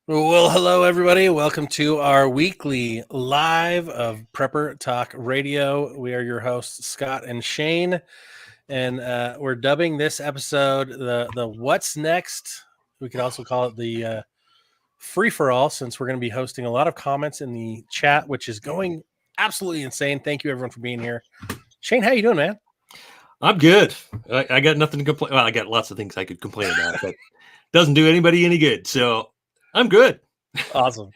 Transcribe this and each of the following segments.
Well, hello, everybody. Welcome to our weekly live of Prepper Talk Radio. We are your hosts, Scott and Shane, and we're dubbing this episode the What's Next. We could also call it the free for all, since we're going to be hosting a lot of comments in the chat, which is going absolutely insane. Thank you, everyone, for being here. Shane, how you doing, man? I'm good. I got nothing to complain. Well, I got lots of things I could complain about, but doesn't do anybody any good. So I'm good. Awesome.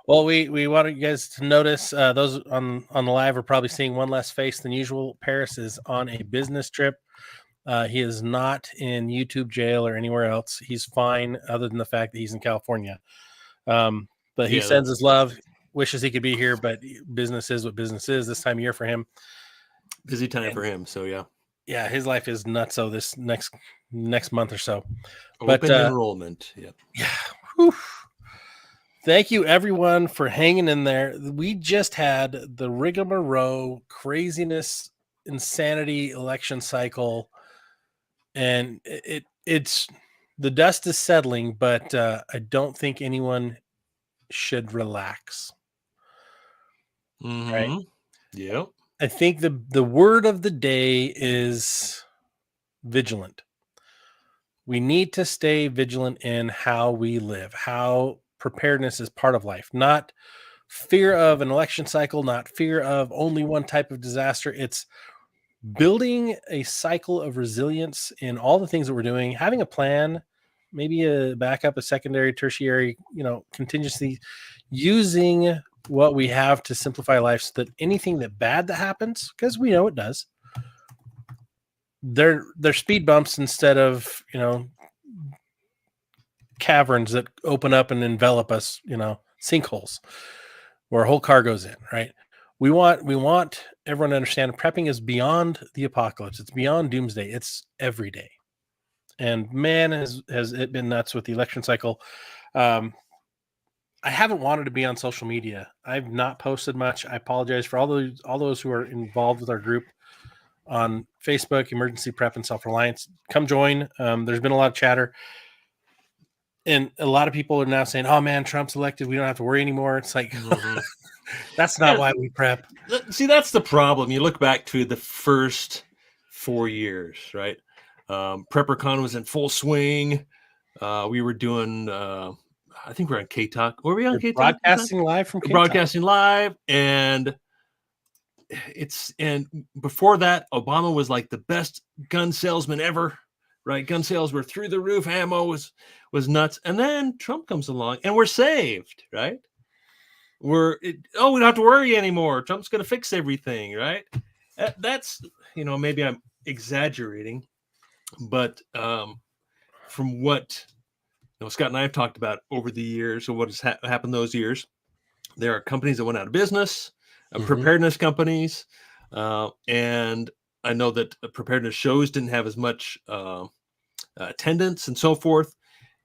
Well, we want you guys to notice those on the live are probably seeing one less face than usual. Paris is on a business trip. He is not in YouTube jail or anywhere else. He's fine, other than the fact that he's in California. But he sends his love, wishes he could be here, but business is what business is this time of year for him. Busy time for him. So yeah, his life is nuts. So this next month or so. Open enrollment. Yep. Yeah. Whew. Thank you, everyone, for hanging in there. We just had the rigmarole, craziness, insanity election cycle, and it's the dust is settling, but I don't think anyone should relax. Mm-hmm. Right? Yep. I think the word of the day is vigilant. We need to stay vigilant in how we live, how preparedness is part of life, not fear of an election cycle, not fear of only one type of disaster. It's building a cycle of resilience in all the things that we're doing, having a plan, maybe a backup, a secondary, tertiary, contingency, using what we have to simplify life so that anything that bad that happens, because we know it does, they're speed bumps instead of, caverns that open up and envelop us, sinkholes where a whole car goes in, right? We want everyone to understand prepping is beyond the apocalypse. It's beyond doomsday. It's every day. And man, has it been nuts with the election cycle. I haven't wanted to be on social media. I've not posted much. I apologize for all those who are involved with our group on Facebook, Emergency Prep and Self-Reliance. Come join. There's been a lot of chatter. And a lot of people are now saying, oh man, Trump's elected. We don't have to worry anymore. It's like, that's not why we prep. See, that's the problem. You look back to the first 4 years, right? PrepperCon was in full swing. We were doing, I think we're on K-Talk. Were we on K-Talk? Broadcasting live from K-Talk. Broadcasting live. And before that, Obama was like the best gun salesman ever. Right, gun sales were through the roof. Ammo was nuts, and then Trump comes along, and we're saved. Right, we don't have to worry anymore. Trump's going to fix everything. Right, that's maybe I'm exaggerating, but from what Scott and I have talked about over the years, or what has happened those years, there are companies that went out of business, preparedness companies, and I know that preparedness shows didn't have as much attendance and so forth.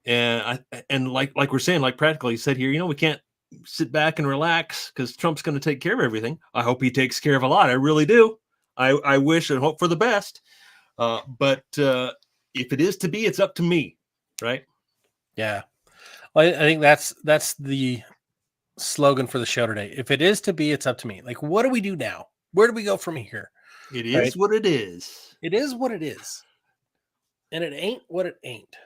And like we're saying, like practically said here, we can't sit back and relax because Trump's going to take care of everything. I hope he takes care of a lot. I really do. I wish and hope for the best. But if it is to be, it's up to me. Right. Yeah. Well, I think that's the slogan for the show today. If it is to be, it's up to me. Like, what do we do now? Where do we go from here? It is what it is. It is what it is. And it ain't what it ain't.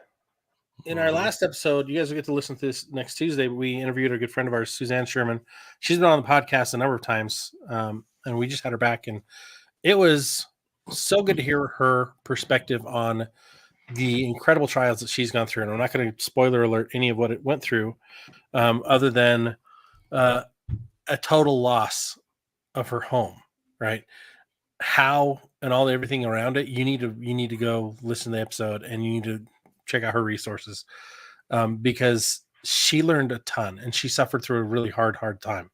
In our last episode, you guys will get to listen to this next Tuesday, but we interviewed a good friend of ours, Suzanne Sherman. She's been on the podcast a number of times, and we just had her back. And it was so good to hear her perspective on the incredible trials that she's gone through. And I'm not going to spoiler alert any of what it went through, other than a total loss of her home, right? How and everything around it. You need to go listen to the episode, and you need to check out her resources, because she learned a ton and she suffered through a really hard time.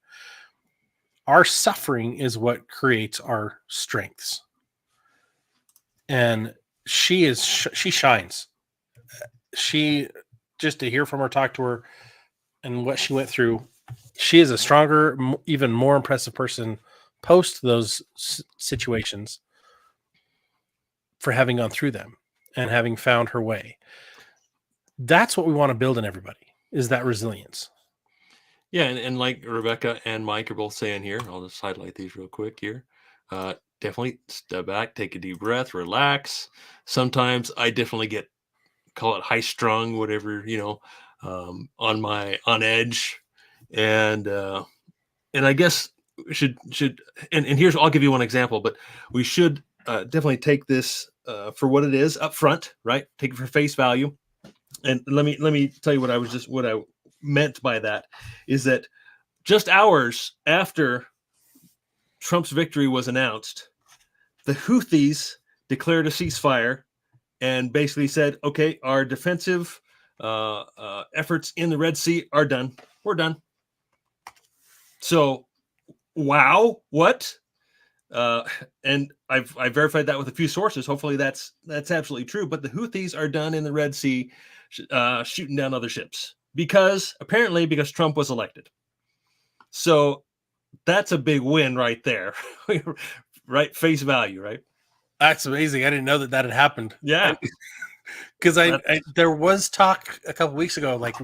Our suffering is what creates our strengths, and she shines. She, just to hear from her, talk to her, and what she went through, she is a stronger, even more impressive person post those situations for having gone through them and having found her way. That's what we want to build in everybody. is that resilience. Yeah, and like Rebecca and Mike are both saying here, I'll just highlight these real quick here. Definitely step back, take a deep breath, relax. Sometimes I definitely get, call it high strung, whatever, on edge, and I guess we should and here's, I'll give you one example, but we should definitely take this for what it is up front, right? Take it for face value. And let me tell you what I meant by that is that just hours after Trump's victory was announced, the Houthis declared a ceasefire and basically said, okay, our defensive efforts in the Red Sea are done. We're done. So, wow, what? And I've verified that with a few sources. Hopefully that's absolutely true. But the Houthis are done in the Red Sea, shooting down other ships because Trump was elected. So that's a big win right there, right? Face value, right? That's amazing. I didn't know that had happened. Yeah, because there was talk a couple weeks ago, like,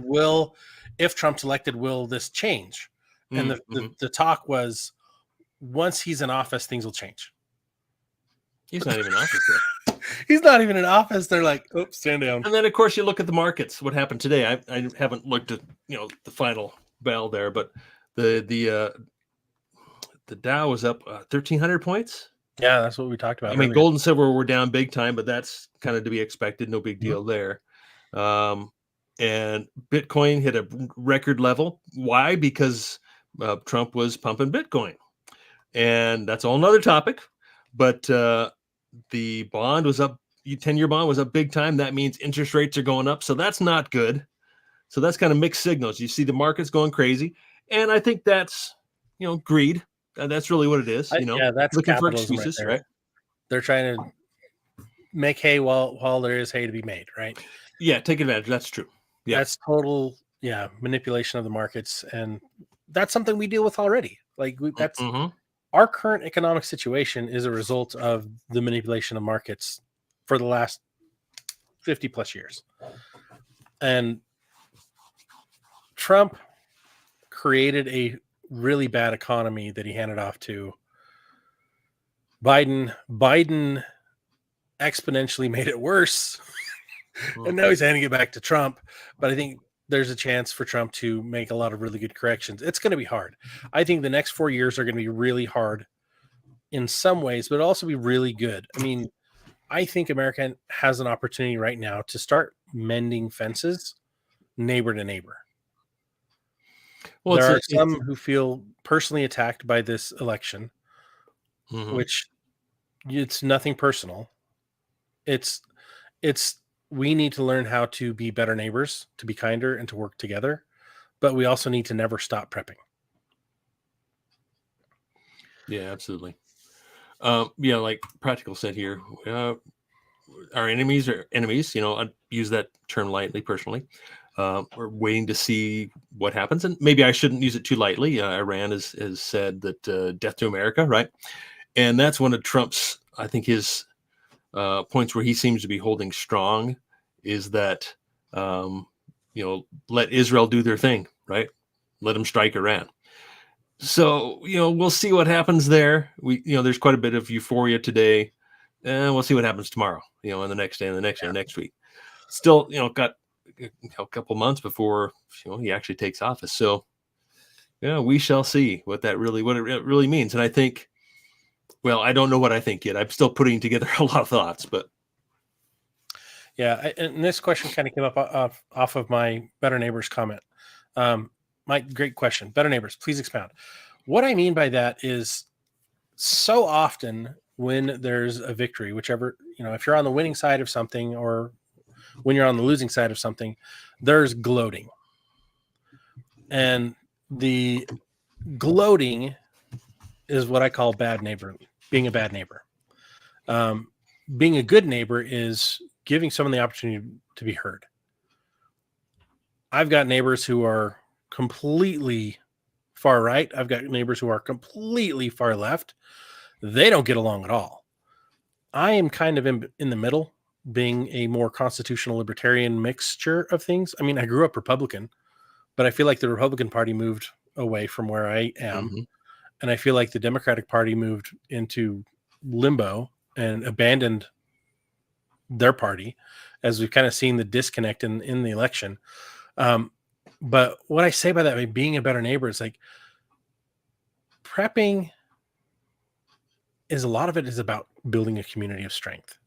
if Trump's elected, will this change? And the talk was, once he's in office, things will change. He's not even in office yet. He's not even in office. They're like, oops, stand down. And then, of course, you look at the markets. What happened today? I haven't looked at the final bell there, but the Dow was up 1,300 points. Yeah, that's what we talked about. I mean, gold and silver were down big time, but that's kind of to be expected. No big deal there. And Bitcoin hit a record level. Why? Because Trump was pumping Bitcoin. And that's all another topic. But the bond was up. 10-year bond was up big time. That means interest rates are going up. So that's not good. So that's kind of mixed signals. You see the markets going crazy. And I think that's, greed. That's really what it is. Yeah, that's looking for excuses, right? They're trying to make hay while there is hay to be made, right? Yeah, take advantage. That's true. Yeah, that's total manipulation of the markets, and that's something we deal with already. Like that's our current economic situation is a result of the manipulation of markets for the last 50 plus years, and Trump created a really bad economy that he handed off to Biden. Biden exponentially made it worse. And now he's handing it back to Trump. But I think there's a chance for Trump to make a lot of really good corrections. It's going to be hard. I think the next 4 years are going to be really hard in some ways, but also be really good. I mean, I think America has an opportunity right now to start mending fences neighbor to neighbor. Well, there are some who feel personally attacked by this election, which it's nothing personal. It's we need to learn how to be better neighbors, to be kinder, and to work together. But we also need to never stop prepping. Yeah, absolutely. Like Practical said here, our enemies are enemies. I use that term lightly personally. We're waiting to see what happens, and maybe I shouldn't use it too lightly. Iran has said that death to America, right? And that's one of Trump's, I think, his points where he seems to be holding strong is that, let Israel do their thing, right? Let them strike Iran. So, we'll see what happens there. There's quite a bit of euphoria today, and we'll see what happens tomorrow, and the next day and the next day and next week. Still, got a couple months before he actually takes office. So we shall see what it really means. And I think, well, I don't know what I think yet. I'm still putting together a lot of thoughts, but and this question kind of came up off of my Better Neighbors comment. Mike, great question. Better Neighbors, please expound. What I mean by that is, so often when there's a victory, whichever, if you're on the winning side of something or when you're on the losing side of something, there's gloating. And the gloating is what I call bad neighbor, being a bad neighbor. Being a good neighbor is giving someone the opportunity to be heard. I've got neighbors who are completely far right. I've got neighbors who are completely far left. They don't get along at all. I am kind of in the middle, being a more constitutional libertarian mixture of things. I mean, I grew up Republican, but I feel like the Republican Party moved away from where I am. Mhm. And I feel like the Democratic Party moved into limbo and abandoned their party, as we've kind of seen the disconnect in the election. But what I say by that, like, being a better neighbor, is like prepping is a lot of it is about building a community of strength,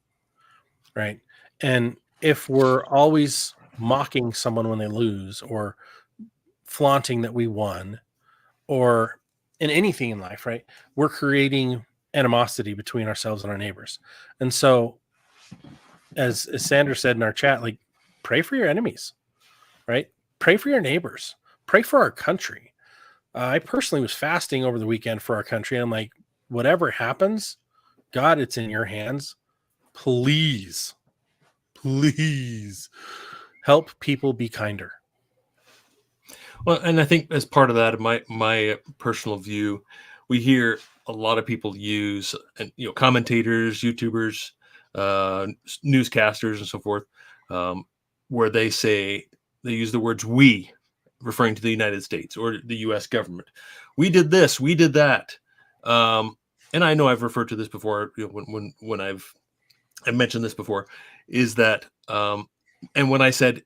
right? And if we're always mocking someone when they lose, or flaunting that we won, or in anything in life, right, we're creating animosity between ourselves and our neighbors. And so, as Sandra said in our chat, like, pray for your enemies, right? Pray for your neighbors. Pray for our country. I personally was fasting over the weekend for our country. And I'm like, whatever happens, God, it's in your hands. Please, please help people be kinder. Well, and I think as part of that, my personal view, we hear a lot of people use, and commentators, YouTubers, newscasters, and so forth, where they use the words "we," referring to the United States or the U.S. government. We did this, we did that, and I know I've referred to this before. When I've mentioned this before, is that, and when I said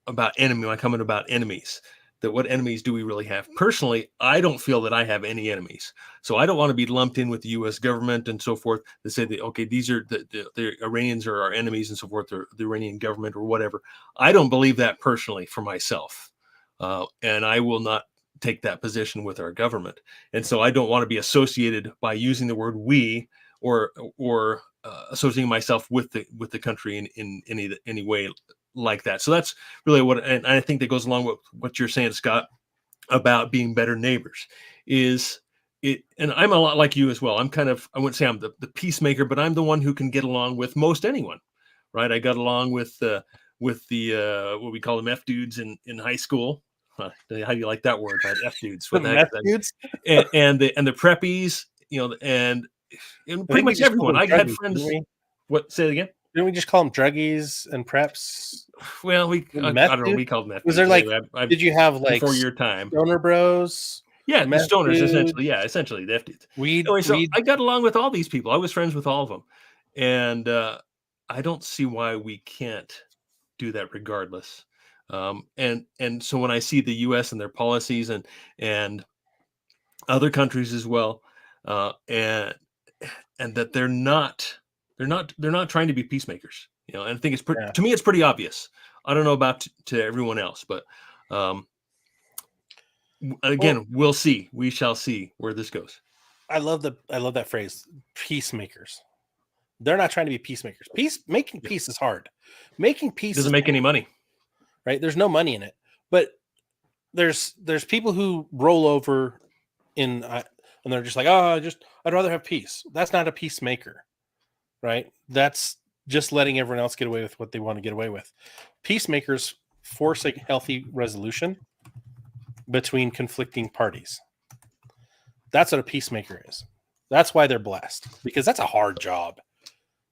about enemy, my comment about enemies, that what enemies do we really have? Personally, I don't feel that I have any enemies. So I don't want to be lumped in with the U.S. government and so forth to say that, okay, these are the Iranians are our enemies and so forth, or the Iranian government or whatever. I don't believe that personally for myself. And I will not take that position with our government. And so I don't want to be associated by using the word we, or associating myself with the country in any way like that. So that's really what, and I think that goes along with what you're saying, Scott, about being better neighbors. Is it? And I'm a lot like you as well. I'm kind of, I wouldn't say I'm the peacemaker, but I'm the one who can get along with most anyone, right? I got along with the what we call them F dudes in high school. How do you like that word, right? F dudes. What the heck is that? And the preppies, and pretty much everyone. I had friends. What? Say it again. Didn't we just call them druggies and preps? Well, I don't know. We called them. Was there like? Did you have like before your time? Stoner bros. Yeah, the stoners essentially. Yeah, essentially the F dudes. Anyway, so I got along with all these people. I was friends with all of them, and I don't see why we can't do that regardless. And so when I see the U.S. and their policies and other countries as well, and that they're not trying to be peacemakers, and I think it's to me it's pretty obvious. I don't know about to everyone else, but again, we'll see. We shall see where this goes. I love that phrase, peacemakers. They're not trying to be peacemakers. Making peace is hard. Making peace doesn't make any money, right? There's no money in it, but there's people who roll over and they're just like, I'd rather have peace. That's not a peacemaker, right? That's just letting everyone else get away with what they want to get away with. Peacemakers force a healthy resolution between conflicting parties. That's what a peacemaker is. That's why they're blessed, because that's a hard job.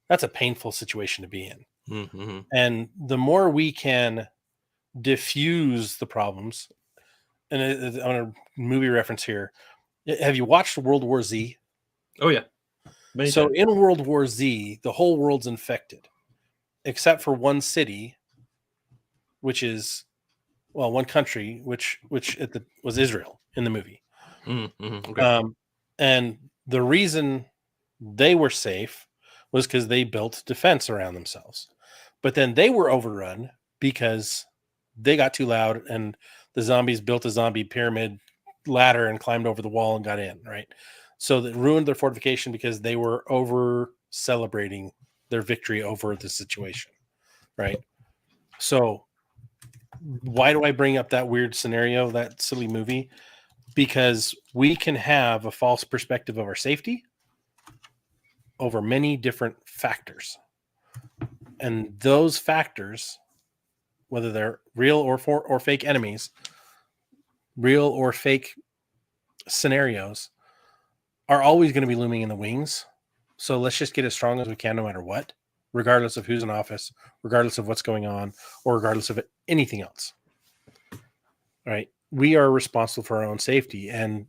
That's a painful situation to be in. Mm-hmm. And the more we can diffuse the problems, and I'm going to movie reference here. Have you watched World War Z? Oh, yeah. So in World War Z, the whole world's infected, except for one city, which is, well, one country, which was Israel in the movie. Mm-hmm. Okay. And the reason they were safe was because they built defense around themselves. But then they were overrun because they got too loud and the zombies built a zombie pyramid ladder and climbed over the wall and got in, right? So that ruined their fortification because they were over celebrating their victory over the situation, right? So why do I bring up that weird scenario, that silly movie? Because we can have a false perspective of our safety over many different factors. And those factors, whether they're real or fake enemies, real or fake scenarios, are always going to be looming in the wings. So let's just get as strong as we can no matter what, regardless of who's in office, regardless of what's going on, or regardless of anything else. right? We are responsible for our own safety and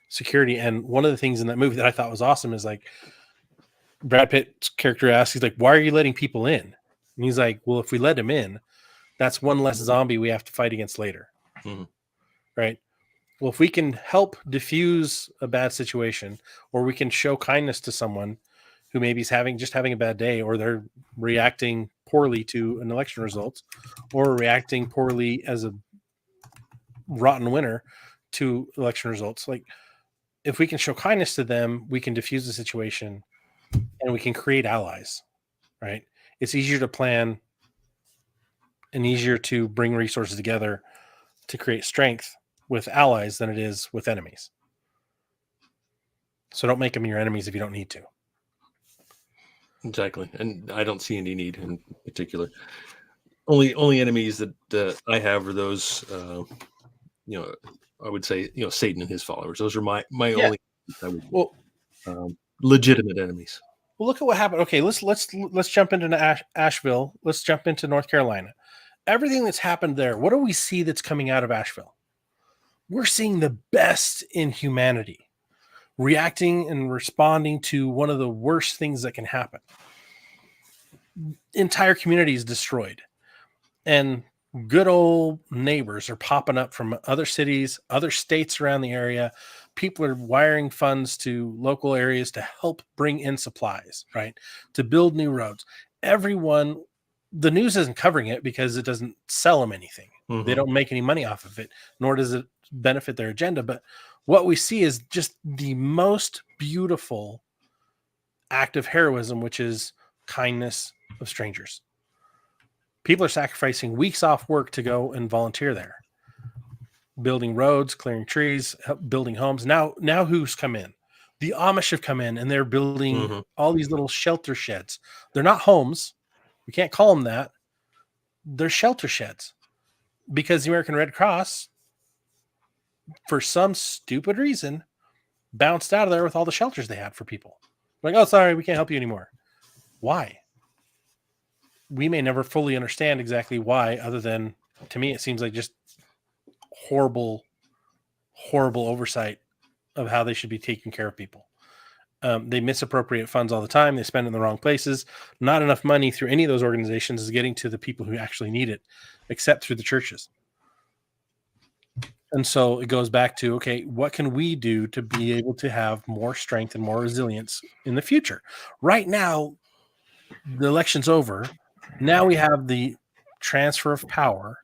security. And one of the things in that movie that I thought was awesome is like Brad Pitt's character asks, he's like, "Why are you letting people in?" And he's like, "Well, if we let him in, that's one less zombie we have to fight against later." Mhm. Right? Well, if we can help diffuse a bad situation, or we can show kindness to someone who maybe is having a bad day, or they're reacting poorly to an election result, or reacting poorly as a rotten winner to election results, like if we can show kindness to them, we can diffuse the situation and we can create allies, right? It's easier to plan and easier to bring resources together to create strength with allies than it is with enemies. So don't make them your enemies if you don't need to. Exactly, and I don't see any need in particular. Only enemies that I have are those, I would say, Satan and his followers. Those are my Yeah. only, I would, Well, legitimate enemies. well, look at what happened. Okay, let's jump into Asheville. Let's jump into North Carolina. Everything that's happened there. What do we see that's coming out of Asheville? We're seeing the best in humanity, reacting and responding to one of the worst things that can happen. Entire communities destroyed, and good old neighbors are popping up from other cities, other states around the area. People are wiring funds to local areas to help bring in supplies, right? To build new roads. Everyone, the news isn't covering it because it doesn't sell them anything. They Mhm. don't make any money off of it, nor does it benefit their agenda. But what we see is just the most beautiful act of heroism, which is kindness of strangers. People are sacrificing weeks off work to go and volunteer there, building roads, clearing trees, building homes. Now who's come in? The Amish have come in and they're building Mhm. all these little shelter sheds. They're not homes. We can't call them that. They're shelter sheds because the American Red Cross, for some stupid reason, bounced out of there with all the shelters they had for people. Like, oh, sorry, we can't help you anymore. Why? We may never fully understand exactly why, other than to me, it seems like just horrible oversight of how they should be taking care of people. They misappropriate funds all the time. They spend it in the wrong places. Not enough money through any of those organizations is getting to the people who actually need it, except through the churches. And so it goes back to, okay, what can we do to be able to have more strength and more resilience in the future? Right now, the election's over. Now we have the transfer of power.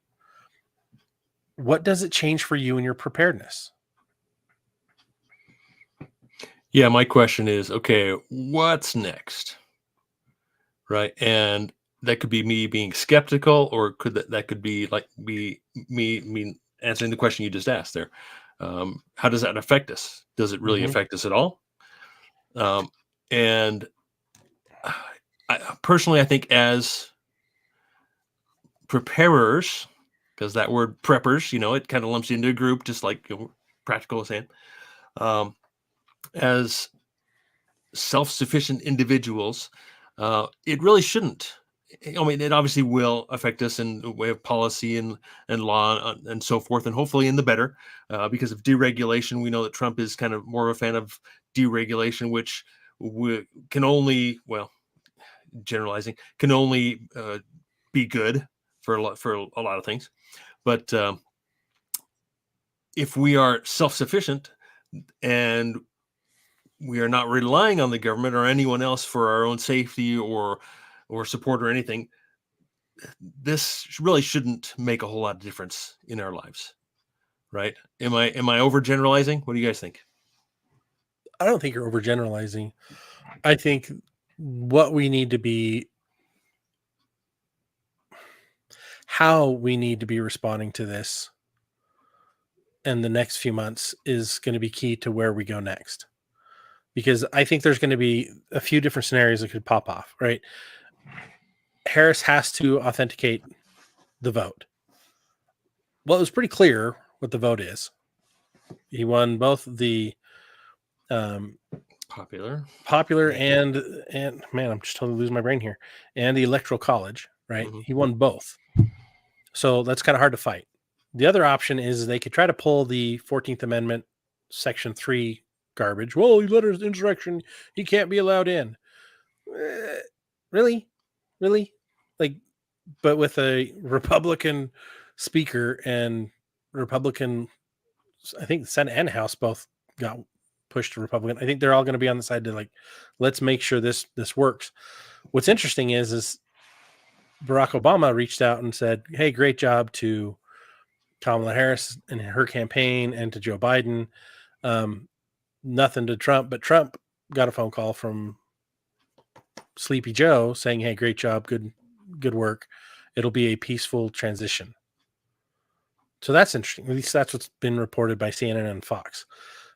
What does it change for you in your preparedness? Yeah, my question is, okay, what's next? Right, and that could be me being skeptical, or that could be like me answering the question you just asked there. How does that affect us? Does it really Mhm. affect us at all? Um, and personally, I think as preparers, because that word preppers, it kind of lumps you into a group, just like practical is saying. Um, as self-sufficient individuals, it really shouldn't. I mean, it obviously will affect us in the way of policy and law and so forth, and hopefully in the better, because of deregulation. We know that Trump is kind of more of a fan of deregulation, which can only, well, generalizing, can only be good for a lot of things. But if we are self-sufficient and we are not relying on the government or anyone else for our own safety or support or anything, this really shouldn't make a whole lot of difference in our lives, right? Am I overgeneralizing? What do you guys think? I don't think you're overgeneralizing. I think what we need to be, how we need to be responding to this in the next few months is going to be key to where we go next. Because I think there's going to be a few different scenarios that could pop off, right? Harris has to authenticate the vote. Well, it was pretty clear what the vote is. He won both the Popular. popular and man, I'm just totally losing my brain here, and the electoral college, right? Mhm. He won both. So that's kind of hard to fight. The other option is they could try to pull the 14th Amendment Section 3 garbage. Well, he led an insurrection. He can't be allowed in. Really? Like, but with a Republican speaker and Republican, I think the Senate and House both got pushed to Republican. I think they're all going to be on the side to like, let's make sure this works. What's interesting is Barack Obama reached out and said, hey, great job to Kamala Harris and her campaign and to Joe Biden. Nothing to Trump, but Trump got a phone call from Sleepy Joe saying, hey, great job. Good work. It'll be a peaceful transition. So that's interesting. At least that's what's been reported by CNN and Fox.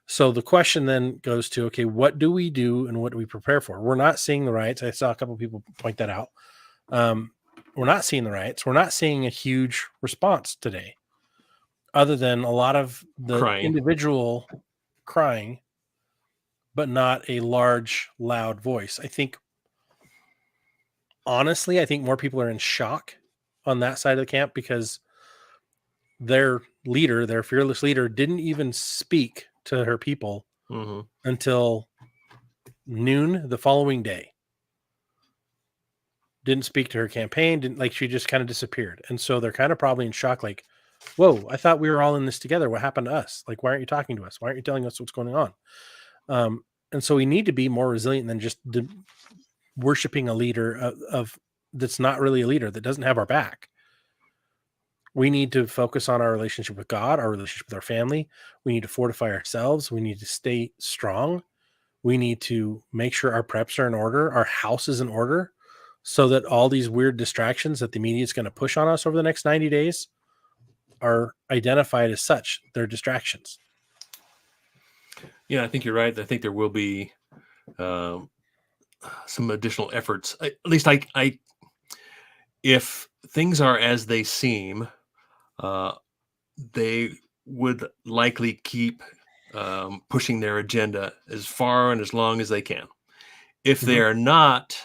So the question then goes to, okay, what do we do and what do we prepare for? We're not seeing the riots. I saw a couple of people point that out. We're not seeing the riots. We're not seeing a huge response today, other than a lot of the individual crying, but not a large, loud voice. Honestly, I think more people are in shock on that side of the camp because their leader, their fearless leader, didn't even speak to her people until noon the following day. Didn't speak to her campaign, she just kind of disappeared. And so they're kind of probably in shock, like, whoa, I thought we were all in this together. What happened to us? Like, why aren't you talking to us? Why aren't you telling us what's going on? And so we need to be more resilient than just worshiping a leader of that's not really a leader, that doesn't have our back. We need to focus on our relationship with God, our relationship with our family. We need to fortify ourselves. We need to stay strong. We need to make sure our preps are in order, our house is in order, so that all these weird distractions that the media is going to push on us over the next 90 days are identified as such. They're distractions. Yeah, I think you're right. I think there will be some additional efforts. At least if things are as they seem, they would likely keep pushing their agenda as far and as long as they can. If they are not,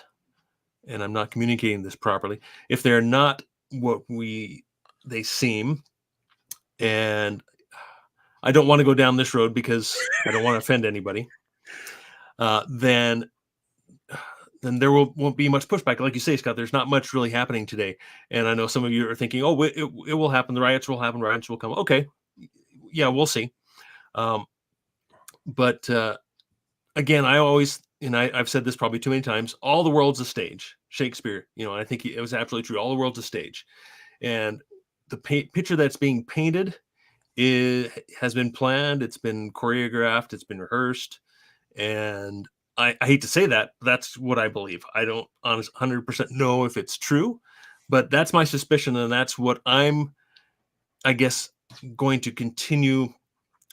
and I'm not communicating this properly, if they're not what they seem, and I don't want to go down this road because I don't want to offend anybody, then there won't be much pushback. Like you say, Scott, there's not much really happening today. And I know some of you are thinking, oh, it will happen. The riots will happen. Riots will come. Okay. Yeah, we'll see. But again, I always, and I've said this probably too many times, all the world's a stage. Shakespeare, I think it was absolutely true. All the world's a stage. And the picture that's being painted has been planned. It's been choreographed. It's been rehearsed. And I hate to say that, but that's what I believe. I don't 100% know if it's true, but that's my suspicion. And that's what I'm, I guess, going to continue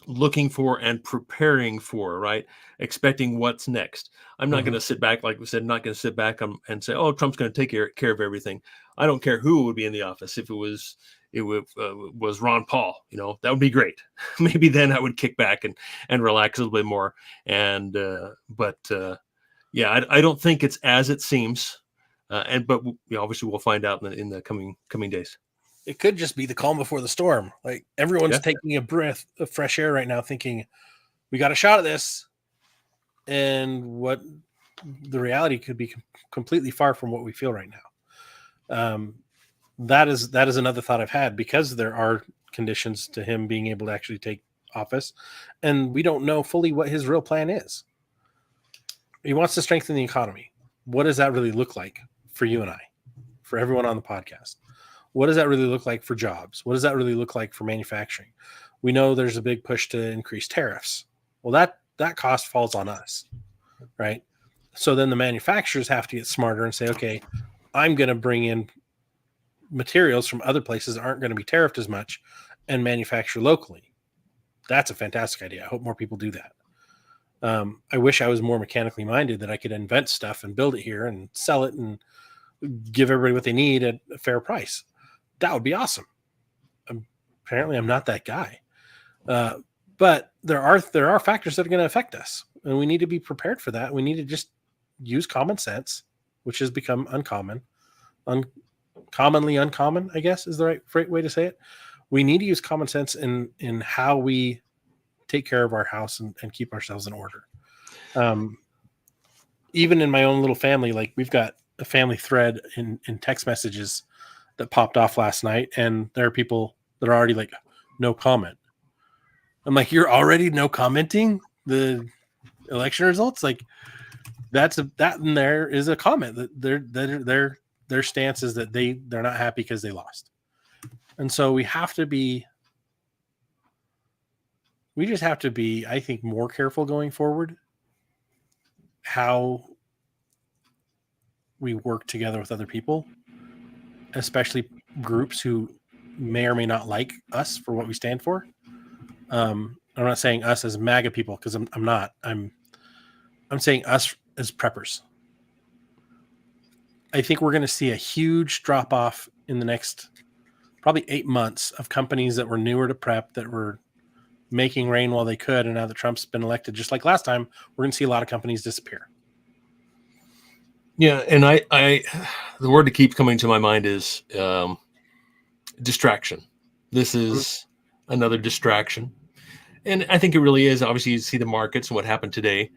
looking for and preparing for, right? Expecting what's next. I'm not going to sit back, like we said, not going to sit back and say, oh, Trump's going to take care of everything. I don't care who would be in the office. If it was Ron Paul, that would be great. Maybe then I would kick back and relax a little bit more. And, yeah, I don't think it's as it seems. But obviously we'll find out in the coming days. It could just be the calm before the storm. Like everyone's taking a breath of fresh air right now, thinking we got a shot at this. And what the reality could be completely far from what we feel right now. That is another thought I've had, because there are conditions to him being able to actually take office, and we don't know fully what his real plan is. He wants to strengthen the economy. What does that really look like for you and I, for everyone on the podcast? What does that really look like for jobs? What does that really look like for manufacturing? We know there's a big push to increase tariffs. Well, that cost falls on us, right? So then the manufacturers have to get smarter and say, okay, I'm going to bring in materials from other places that aren't going to be tariffed as much and manufacture locally. That's a fantastic idea. I hope more people do that. I wish I was more mechanically minded, that I could invent stuff and build it here and sell it and give everybody what they need at a fair price. That would be awesome. Apparently I'm not that guy. But there are factors that are going to affect us, and we need to be prepared for that. We need to just use common sense, which has become commonly uncommon, I guess is the right way to say it. we need to use common sense in how we take care of our house and keep ourselves in order. Even in my own little family, like we've got a family thread in text messages that popped off last night, and there are people that are already like, no comment. I'm like, you're already no commenting the election results? Like that in there is a comment that their stance is that they're not happy because they lost. And so we just have to be, I think, more careful going forward how we work together with other people, especially groups who may or may not like us for what we stand for. I'm not saying us as MAGA people, because I'm not. I'm saying us as preppers. I think we're going to see a huge drop off in the next probably 8 months of companies that were newer to prep, that were making rain while they could. And now that Trump's been elected, just like last time, we're going to see a lot of companies disappear. Yeah. And I the word that keeps coming to my mind is distraction. This is another distraction. And I think it really is. Obviously, you see the markets and what happened today,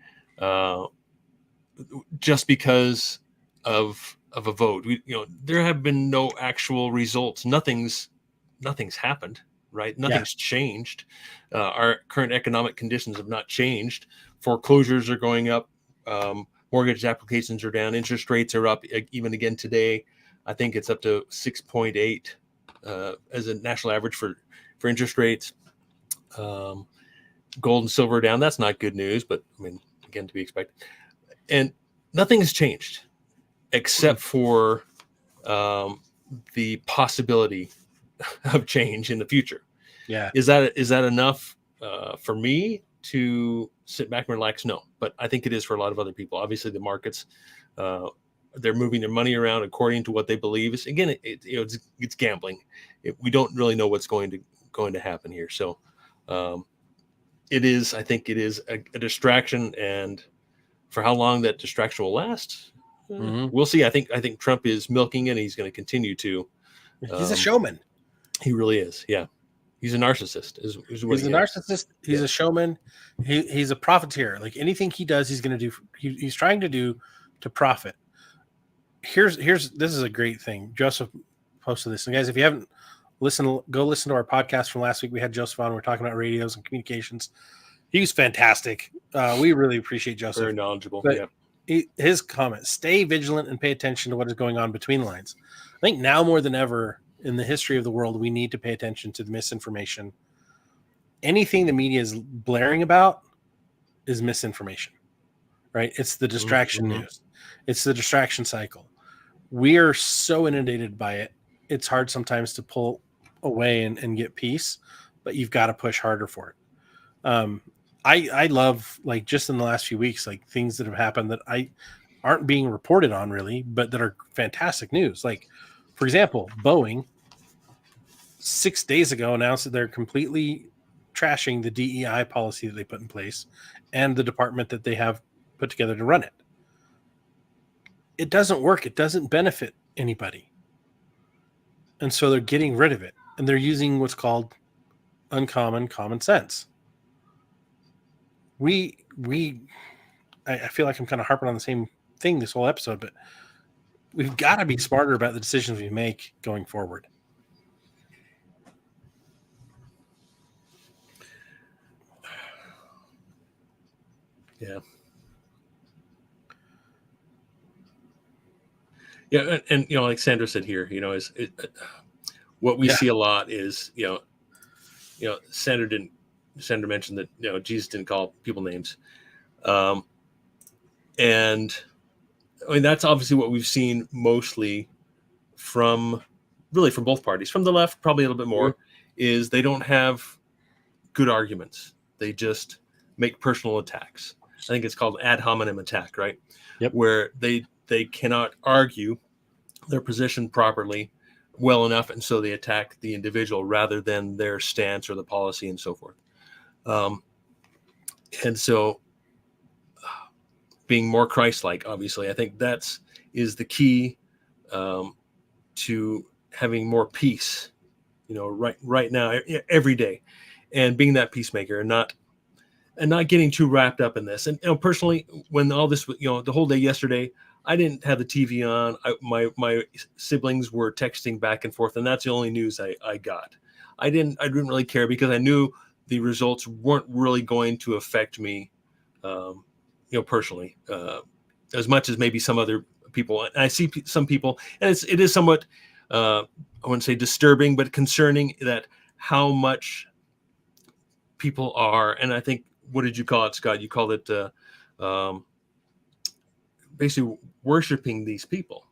just because of a vote. There have been no actual results. Nothing's happened, right? Nothing's changed. Our current economic conditions have not changed. Foreclosures are going up. Mortgage applications are down. Interest rates are up. Even again today, I think it's up to 6.8 as a national average for interest rates. Gold and silver are down. That's not good news, but I mean, again, to be expected. And nothing has changed except for the possibility of change in the future. Yeah. Is that enough for me to sit back and relax? No, but I think it is for a lot of other people. Obviously, the markets, they're moving their money around according to what they believe. It's gambling. We don't really know what's going to happen here. So I think it is a distraction, and for how long that distraction will last, we'll see. I think Trump is milking it, and he's going to continue to. He's a showman. He really is. Yeah. He's a narcissist. He's a narcissist. He's a showman. He's a profiteer. Like anything he does, he's going to do. He's trying to do to profit. This is a great thing. Joseph posted this. And guys, if you haven't listened, go listen to our podcast from last week. We had Joseph on. We're talking about radios and communications. He was fantastic. We really appreciate Joseph. Very knowledgeable. But his comment: stay vigilant and pay attention to what is going on between the lines. I think now more than ever in the history of the world, we need to pay attention to the misinformation. Anything the media is blaring about is misinformation, right? It's the distraction news. It's the distraction cycle. We are so inundated by it. It's hard sometimes to pull away and get peace, but you've got to push harder for it. I love, like, just in the last few weeks, like things that have happened that aren't being reported on really, but that are fantastic news. Like, for example, Boeing 6 days ago announced that they're completely trashing the DEI policy that they put in place and the department that they have put together to run it. It doesn't work. It doesn't benefit anybody. And so they're getting rid of it. And they're using what's called uncommon common sense. I feel like I'm kind of harping on the same thing this whole episode, but we've got to be smarter about the decisions we make going forward. Yeah. Yeah. And like Sandra said here, what we see a lot is, Sandra mentioned that, Jesus didn't call people names. And I mean, that's obviously what we've seen mostly from both parties. From the left, probably a little bit more, is they don't have good arguments. They just make personal attacks. I think it's called ad hominem attack, right? Yep. Where they cannot argue their position properly well enough, and so they attack the individual rather than their stance or the policy and so forth. And so being more Christ-like, obviously, I think is the key to having more peace right now, every day, and being that peacemaker and not getting too wrapped up in this. And personally, when all this, the whole day yesterday, I didn't have the TV on. My siblings were texting back and forth, and that's the only news I got. I didn't really care because I knew the results weren't really going to affect me, personally, as much as maybe some other people. And I see some people, and it is somewhat, I wouldn't say disturbing, but concerning that how much people are, and I think, what did you call it, Scott? You called it basically worshiping these people,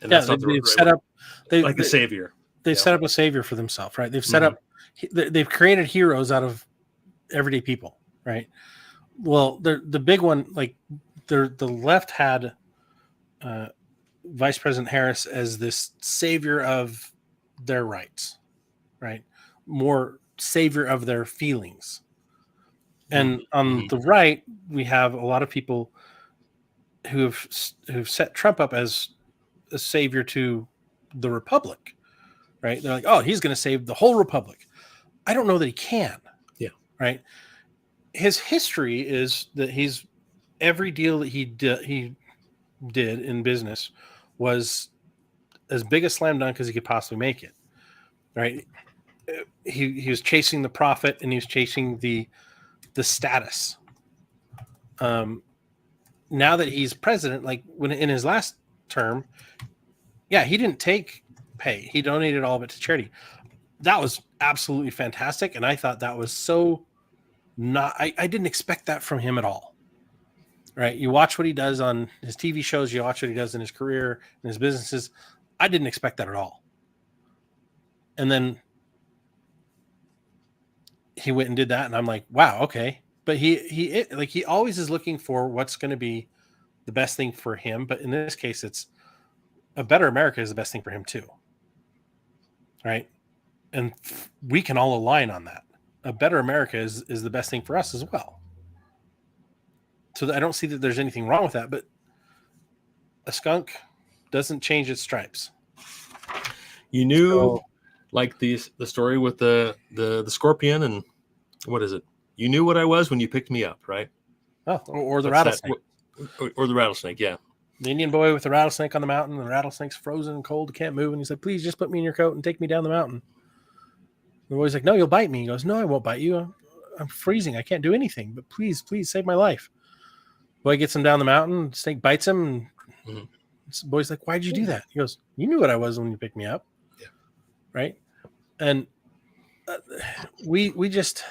and that's not they've set up a savior. They've set up a savior for themselves, right? They've set up, they've created heroes out of everyday people, right? Well, the big one, like the left had Vice President Harris as this savior of their rights, right? More savior of their feelings. And on the right, we have a lot of people who've set Trump up as a savior to the republic, right? They're like, oh, he's going to save the whole republic. I don't know that he can. Yeah. Right. His history is that every deal that he did in business was as big a slam dunk as he could possibly make it. Right. He was chasing the profit, and he was chasing the status. Now that he's president, like when in his last term, he didn't take pay. He donated all of it to charity. That was absolutely fantastic. And I thought that was so I didn't expect that from him at all. Right. You watch what he does on his TV shows. You watch what he does in his career and his businesses. I didn't expect that at all. And then he went and did that. And I'm like, wow, okay. But he always is looking for what's going to be the best thing for him. But in this case, it's a better America is the best thing for him too. Right. And we can all align on that. A better America is the best thing for us as well. So I don't see that there's anything wrong with that, but a skunk doesn't change its stripes. You knew, like the story with the scorpion, and what is it? You knew what I was when you picked me up, right? Oh, or the rattlesnake. Or the rattlesnake, yeah. The Indian boy with the rattlesnake on the mountain. The rattlesnake's frozen and cold, can't move. And he said, please just put me in your coat and take me down the mountain. The boy's like, no, you'll bite me. He goes, no, I won't bite you. I'm freezing. I can't do anything. But please save my life. Boy gets him down the mountain. Snake bites him. And the boy's like, why'd you do that? He goes, you knew what I was when you picked me up. Yeah. Right. And we just,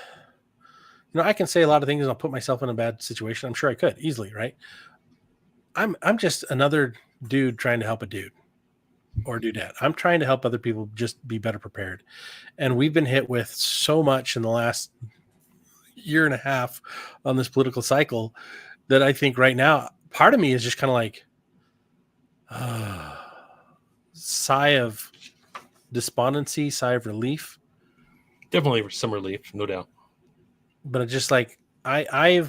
I can say a lot of things and I'll put myself in a bad situation. I'm sure I could easily. Right. I'm just another dude trying to help a dude or dudette. I'm trying to help other people just be better prepared. And we've been hit with so much in the last year and a half on this political cycle that I think right now, part of me is just kind of like sigh of despondency, sigh of relief. Definitely some relief, no doubt. But it's just like, I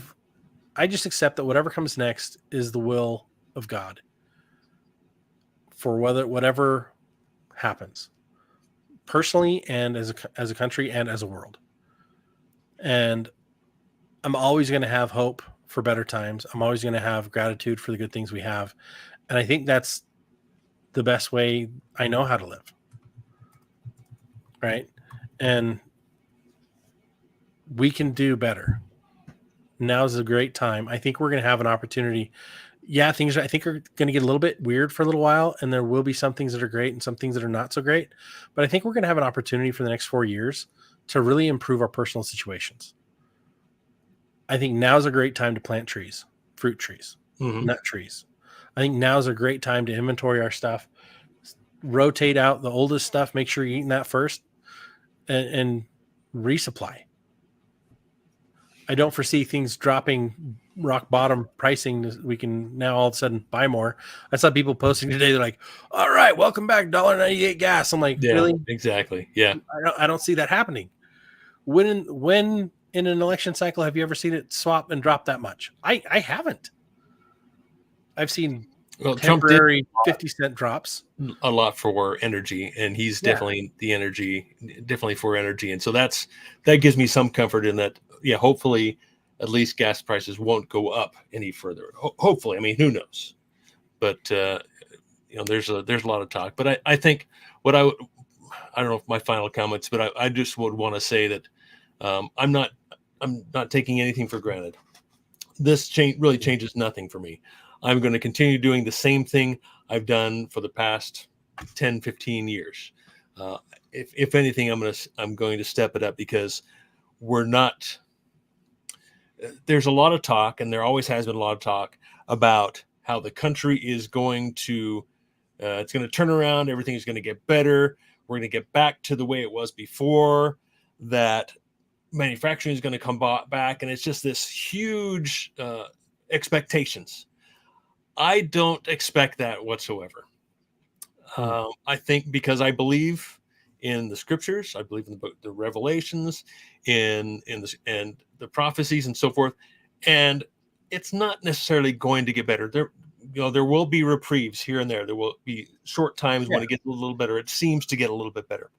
just accept that whatever comes next is the will of God for whatever happens personally and as a country and as a world. And I'm always going to have hope for better times. I'm always going to have gratitude for the good things we have. And I think that's the best way I know how to live. Right. And we can do better. Now's a great time. I think we're going to have an opportunity. Yeah, things I think are going to get a little bit weird for a little while, and there will be some things that are great and some things that are not so great. But I think we're going to have an opportunity for the next 4 years to really improve our personal situations. I think now's a great time to plant trees, fruit trees, nut trees. I think now's a great time to inventory our stuff, rotate out the oldest stuff, make sure you're eating that first, and resupply. I don't foresee things dropping rock bottom pricing. We can now all of a sudden buy more. I saw people posting today. They're like, all right, welcome back. $1.98 gas. I'm like, yeah, really? Exactly. Yeah. I don't see that happening. When in an election cycle, have you ever seen it swap and drop that much? I haven't. I've seen Well, Trump did temporary 50-cent drops. a lot for energy, and he's Yeah. definitely for energy, and so that gives me some comfort in that. Yeah, hopefully, at least gas prices won't go up any further. Hopefully, I mean, who knows? But there's a lot of talk. But I think what I don't know if my final comments, but I just would want to say that I'm not taking anything for granted. This really changes nothing for me. I'm going to continue doing the same thing I've done for the past 10, 15 years. If anything, I'm going to step it up, because there's a lot of talk, and there always has been a lot of talk about how the country is going to, it's going to turn around. Everything is going to get better. We're going to get back to the way it was before, that manufacturing is going to come back. And it's just this huge expectations. I don't expect that whatsoever. I think because I believe in the scriptures, I believe in the book, the Revelations, in the prophecies and so forth, and it's not necessarily going to get better. There will be reprieves here and there. There will be short times when it gets a little better. It seems to get a little bit better,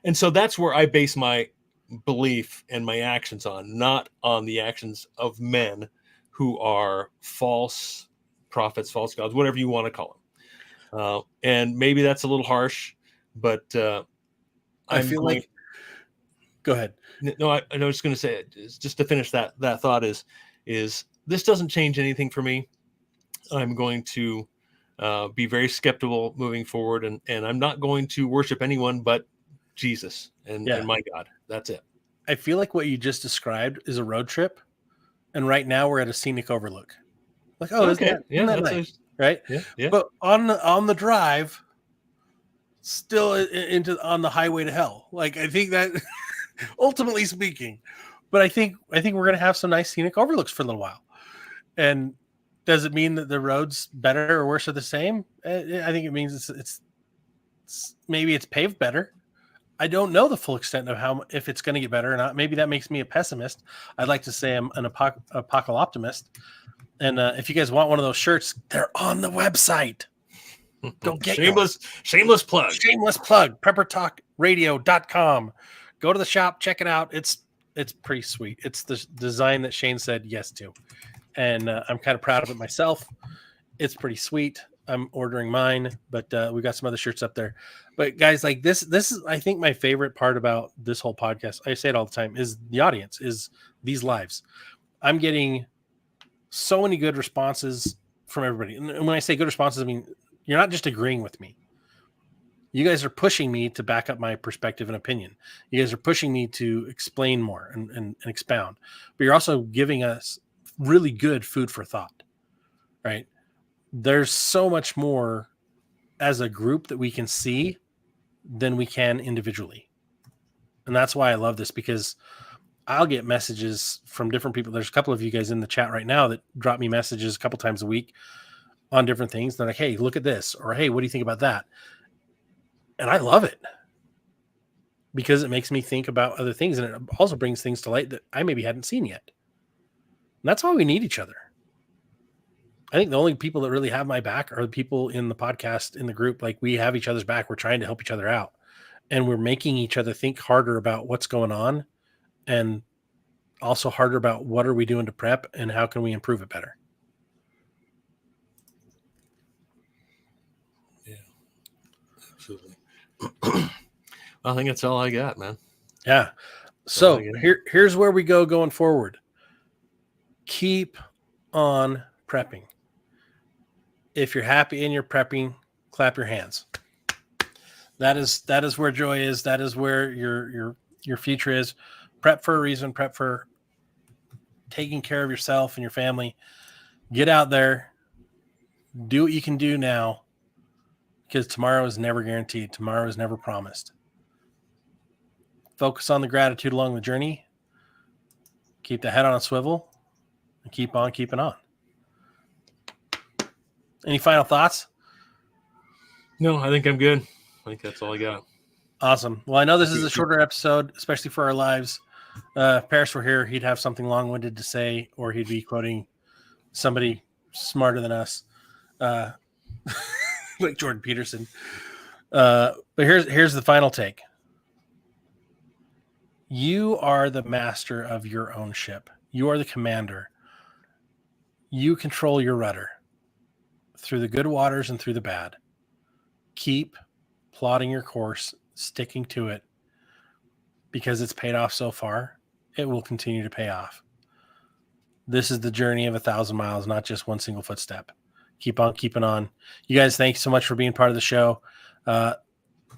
and so that's where I base my belief and my actions on, not on the actions of men who are false prophets, false gods, whatever you want to call them. And maybe that's a little harsh, but I feel like. Go ahead. No, I was just going to say it, just to finish that thought is this doesn't change anything for me. I'm going to be very skeptical moving forward, and I'm not going to worship anyone but Jesus and my God. That's it. I feel like what you just described is a road trip, and right now we're at a scenic overlook. Like, oh, okay, isn't that nice? Right? Yeah. But on the drive, still on the highway to hell. Like, I think that ultimately speaking, but I think we're gonna have some nice scenic overlooks for a little while. And does it mean that the roads better or worse or the same? I think it means it's maybe it's paved better. I don't know the full extent of if it's going to get better or not. Maybe that makes me a pessimist. I'd like to say I'm an apocalyptimist. And if you guys want one of those shirts, they're on the website. Go get shameless plug. Shameless plug. PrepperTalkRadio.com. Go to the shop, check it out. It's pretty sweet. It's the design that Shane said yes to. And I'm kind of proud of it myself. It's pretty sweet. I'm ordering mine, but we got some other shirts up there. But guys, like this is, I think, my favorite part about this whole podcast. I say it all the time, is the audience, is these lives. I'm getting so many good responses from everybody. And when I say good responses, I mean, you're not just agreeing with me. You guys are pushing me to back up my perspective and opinion. You guys are pushing me to explain more and expound. But you're also giving us really good food for thought, right? There's so much more as a group that we can see than we can individually. And that's why I love this, because I'll get messages from different people. There's a couple of you guys in the chat right now that drop me messages a couple times a week on different things. They're like, hey, look at this, or hey, what do you think about that? And I love it, because it makes me think about other things, and it also brings things to light that I maybe hadn't seen yet. And that's why we need each other. I think the only people that really have my back are the people in the podcast, in the group. Like, we have each other's back. We're trying to help each other out, and we're making each other think harder about what's going on, and also harder about what are we doing to prep and how can we improve it better. Yeah, absolutely. I think that's all I got, man. Yeah. So here's where we go going forward. Keep on prepping. If you're happy and you're prepping, clap your hands. That is where joy is. That is where your future is. Prep for a reason. Prep for taking care of yourself and your family. Get out there. Do what you can do now, because tomorrow is never guaranteed. Tomorrow is never promised. Focus on the gratitude along the journey. Keep the head on a swivel and keep on keeping on. Any final thoughts? No, I think I'm good. I think that's all I got. Awesome. Well, I know this is a shorter episode, especially for our lives. If Paris were here, he'd have something long-winded to say, or he'd be quoting somebody smarter than us. like Jordan Peterson. But here's the final take. You are the master of your own ship. You are the commander. You control your rudder through the good waters and through the bad. Keep plotting your course, sticking to it, because it's paid off so far. It will continue to pay off. This is the journey of 1,000 miles, not just one single footstep. Keep on keeping on. You guys, thanks so much for being part of the show.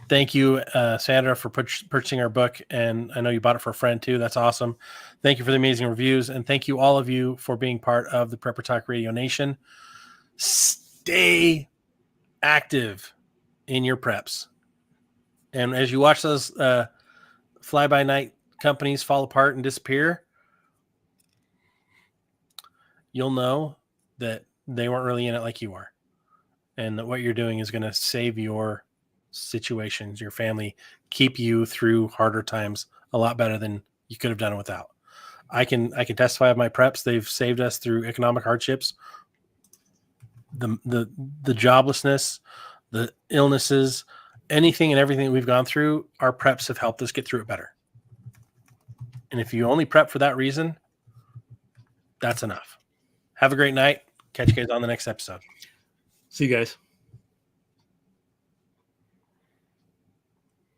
Thank you, Sandra, for purchasing our book. And I know you bought it for a friend too. That's awesome. Thank you for the amazing reviews. And thank you, all of you, for being part of the Prepper Talk Radio Nation. Stay active in your preps. And as you watch those fly-by-night companies fall apart and disappear, you'll know that they weren't really in it like you are. And that what you're doing is going to save your situations, your family, keep you through harder times a lot better than you could have done it without. I can testify of my preps. They've saved us through economic hardships, the joblessness, the illnesses, anything and everything that we've gone through. Our preps have helped us get through it better. And if you only prep for that reason, that's enough. Have a great night. Catch you guys on the next episode. See you guys.